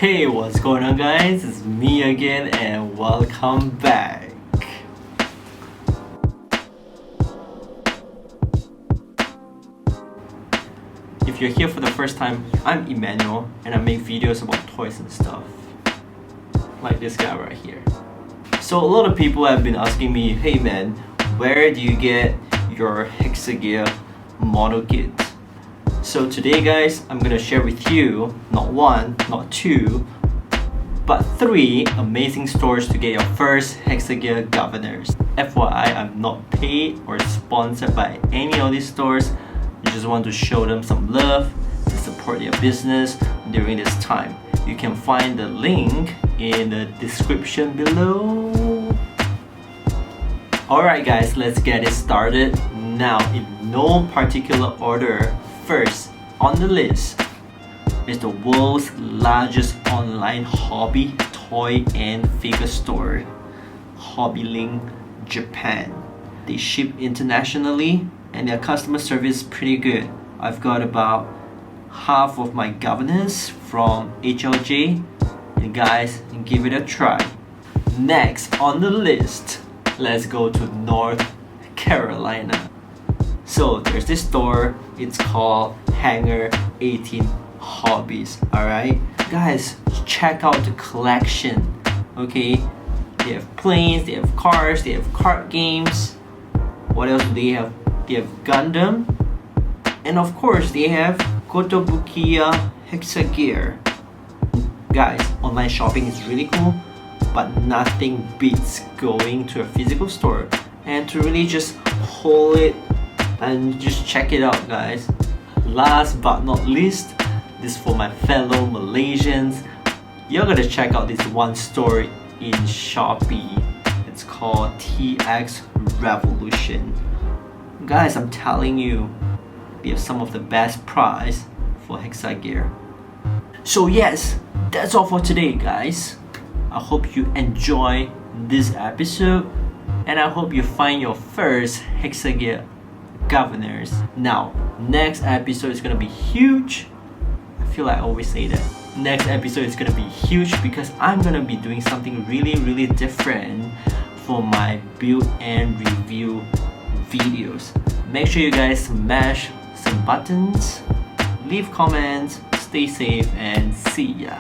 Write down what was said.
Hey, what's going on guys? It's me again and welcome back. If you're here for the first time, I'm Emmanuel and I make videos about toys and stuff. Like this guy right here. So a lot of people have been asking me, hey man, where do you get your Hexa model kit? So today guys, I'm gonna share with you not one, not two, but 3 amazing stores to get your first Hexa governors. FYI, I'm not paid or sponsored by any of these stores. I just want to show them some love to support their business during this time. You can find the link in the description below. Alright guys, let's get it started. Now, in no particular order, first on the list is the world's largest online hobby, toy and figure store, Hobbylink Japan. They ship internationally and their customer service is pretty good. I've got about half of my governors from HLJ, and guys, give it a try. Next on the list, let's go to North Carolina. So there's this store, it's called Hangar 18 Hobbies. Alright guys, check out the collection. Okay, they have planes, they have cars, they have card games. What else do they have? They have Gundam, and of course they have Kotobukiya Hexa gear. Guys, online shopping is really cool, but nothing beats going to a physical store and to really just hold it and just check it out guys. Last but not least, this for my fellow Malaysians, you're gonna check out this one store in Shopee. It's called TX Revolution. Guys, I'm telling you, they have some of the best price for Hexa gear. So yes, that's all for today guys. I hope you enjoy this episode and I hope you find your first Hexa governors. Now, next episode is gonna be huge. I feel like I always say that. Next episode is gonna be huge because I'm gonna be doing something really different for my build and review videos. Make sure you guys smash some buttons, leave comments, stay safe, and see ya.